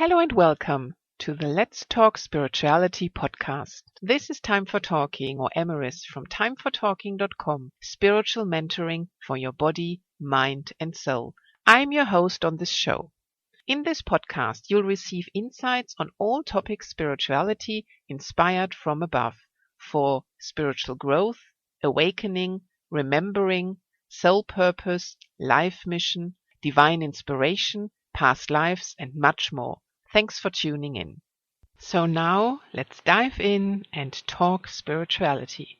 Hello and welcome to the Let's Talk Spirituality podcast. This is Time for Talking, or Emeris from timefortalking.com, spiritual mentoring for your body, mind and soul. I'm your host on this show. In this podcast, you'll receive insights on all topics spirituality inspired from above for spiritual growth, awakening, remembering, soul purpose, life mission, divine inspiration, past lives and much more. Thanks for tuning in. So now let's dive in and talk spirituality.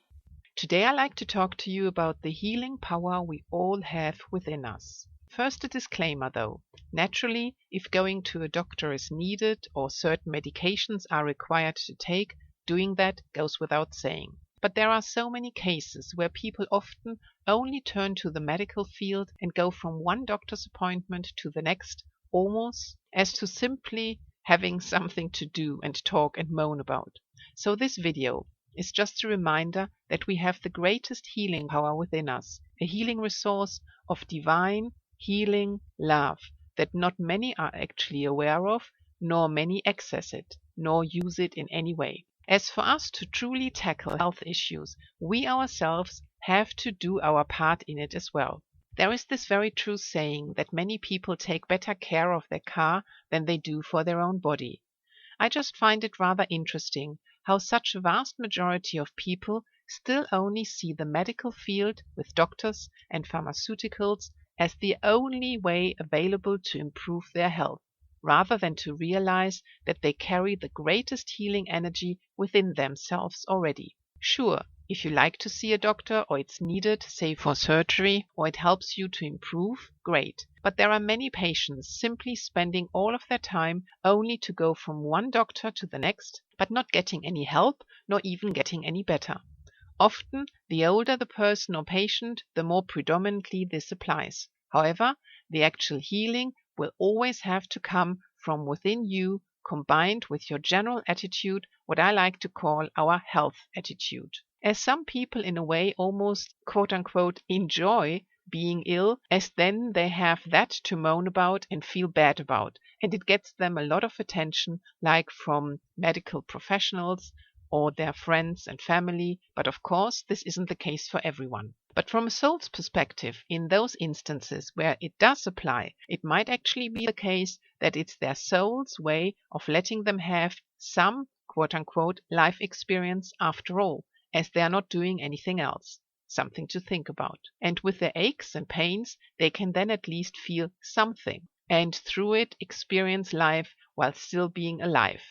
Today I like to talk to you about the healing power we all have within us. First, a disclaimer though. Naturally, if going to a doctor is needed or certain medications are required to take, doing that goes without saying. But there are so many cases where people often only turn to the medical field and go from one doctor's appointment to the next, almost as to simply having something to do and talk and moan about. So this video is just a reminder that we have the greatest healing power within us, a healing resource of divine healing love that not many are actually aware of, nor many access it, nor use it in any way. As for us to truly tackle health issues, we ourselves have to do our part in it as well. There is this very true saying that many people take better care of their car than they do for their own body. I just find it rather interesting how such a vast majority of people still only see the medical field with doctors and pharmaceuticals as the only way available to improve their health, rather than to realize that they carry the greatest healing energy within themselves already. Sure, if you like to see a doctor or it's needed, say for surgery, or it helps you to improve, great. But there are many patients simply spending all of their time only to go from one doctor to the next, but not getting any help, nor even getting any better. Often, the older the person or patient, the more predominantly this applies. However, the actual healing will always have to come from within you, combined with your general attitude, what I like to call our health attitude. As some people in a way almost quote-unquote enjoy being ill, as then they have that to moan about and feel bad about, and it gets them a lot of attention, like from medical professionals or their friends and family, but of course this isn't the case for everyone. But from a soul's perspective, in those instances where it does apply, it might actually be the case that it's their soul's way of letting them have some quote-unquote life experience after all, as they are not doing anything else. Something to think about. And with their aches and pains, they can then at least feel something, and through it experience life while still being alive.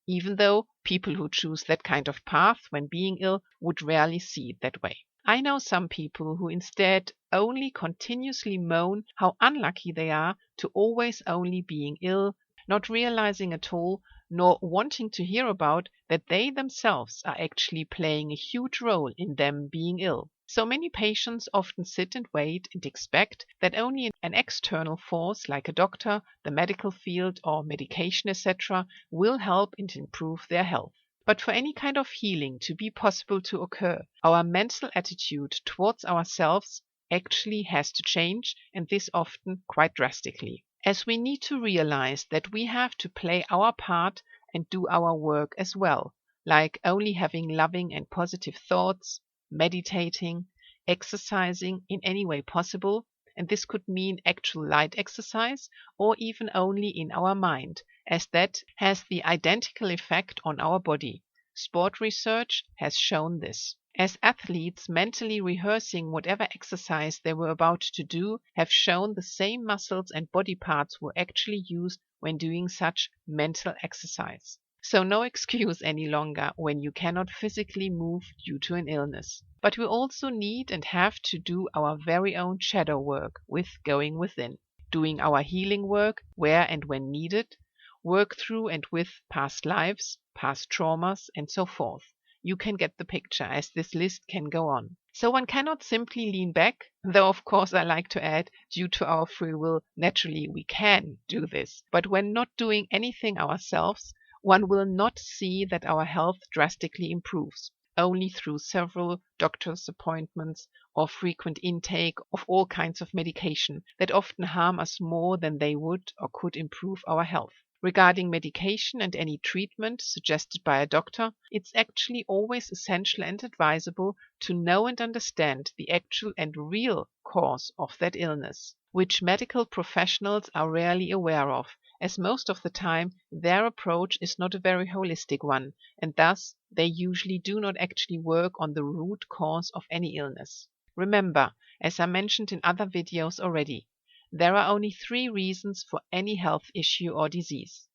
Even though people who choose that kind of path when being ill would rarely see it that way. I know some people who instead only continuously moan how unlucky they are to always only being ill, not realizing at all, nor wanting to hear about that they themselves are actually playing a huge role in them being ill. So many patients often sit and wait and expect that only an external force like a doctor, the medical field or medication etc. will help and improve their health. But for any kind of healing to be possible to occur, our mental attitude towards ourselves actually has to change, and this often quite drastically. As we need to realize that we have to play our part and do our work as well, like only having loving and positive thoughts, meditating, exercising in any way possible, and this could mean actual light exercise or even only in our mind, as that has the identical effect on our body. Sport research has shown this. As athletes mentally rehearsing whatever exercise they were about to do have shown the same muscles and body parts were actually used when doing such mental exercise. So no excuse any longer when you cannot physically move due to an illness. But we also need and have to do our very own shadow work with going within, doing our healing work where and when needed, work through and with past lives, past traumas, and so forth. You can get the picture, as this list can go on. So one cannot simply lean back, though of course I like to add, due to our free will, naturally we can do this. But when not doing anything ourselves, one will not see that our health drastically improves, only through several doctor's appointments or frequent intake of all kinds of medication that often harm us more than they would or could improve our health. Regarding medication and any treatment suggested by a doctor, it's actually always essential and advisable to know and understand the actual and real cause of that illness, which medical professionals are rarely aware of, as most of the time their approach is not a very holistic one, and thus they usually do not actually work on the root cause of any illness. Remember, as I mentioned in other videos already, there are only 3 reasons for any health issue or disease.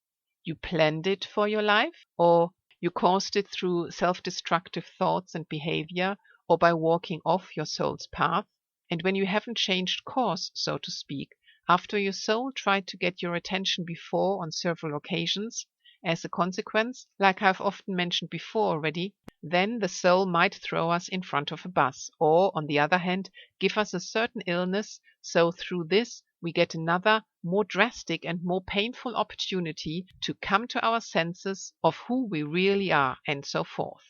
You planned it for your life, or you caused it through self-destructive thoughts and behavior, or by walking off your soul's path. And when you haven't changed course, so to speak, after your soul tried to get your attention before on several occasions, as a consequence, like I've often mentioned before already, then the soul might throw us in front of a bus, or, on the other hand, give us a certain illness, so through this we get another, more drastic and more painful opportunity to come to our senses of who we really are, and so forth.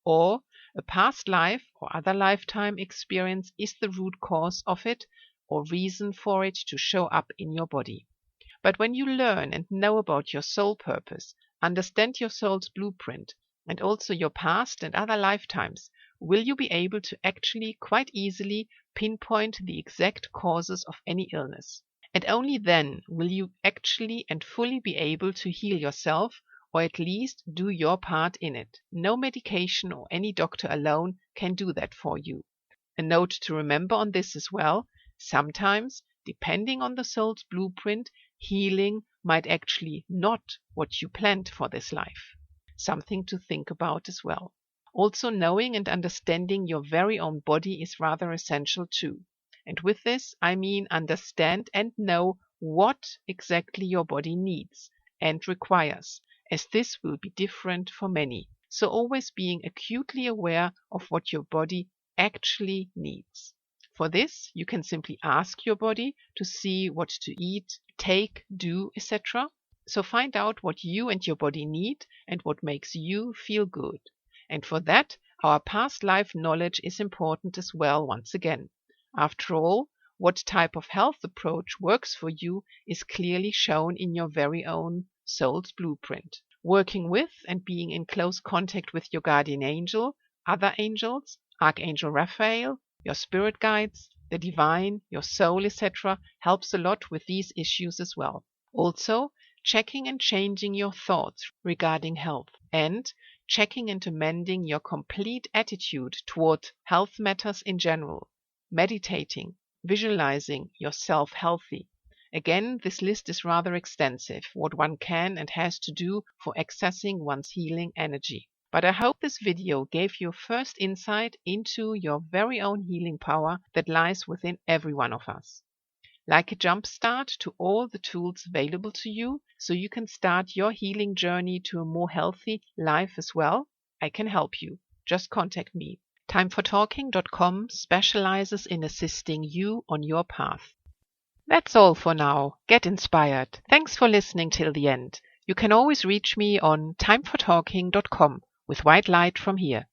Or a past life or other lifetime experience is the root cause of it, or reason for it to show up in your body. But when you learn and know about your soul purpose, understand your soul's blueprint, and also your past and other lifetimes, will you be able to actually quite easily pinpoint the exact causes of any illness. And only then will you actually and fully be able to heal yourself, or at least do your part in it. No medication or any doctor alone can do that for you. A note to remember on this as well: sometimes, depending on the soul's blueprint, healing might actually not what you planned for this life. Something to think about as well. Also, knowing and understanding your very own body is rather essential too. And with this, I mean understand and know what exactly your body needs and requires, as this will be different for many. So always being acutely aware of what your body actually needs. For this, you can simply ask your body to see what to eat, take, do, etc. So find out what you and your body need and what makes you feel good. And for that, our past life knowledge is important as well once again. After all, what type of health approach works for you is clearly shown in your very own soul's blueprint. Working with and being in close contact with your guardian angel, other angels, Archangel Raphael, your spirit guides, the divine, your soul, etc. helps a lot with these issues as well. Also, checking and changing your thoughts regarding health, and checking and amending your complete attitude toward health matters in general. Meditating, visualizing yourself healthy. Again, this list is rather extensive, what one can and has to do for accessing one's healing energy. But I hope this video gave you first insight into your very own healing power that lies within every one of us. Like a jump start to all the tools available to you, so you can start your healing journey to a more healthy life as well, I can help you. Just contact me. Timefortalking.com specializes in assisting you on your path. That's all for now. Get inspired. Thanks for listening till the end. You can always reach me on timefortalking.com with white light from here.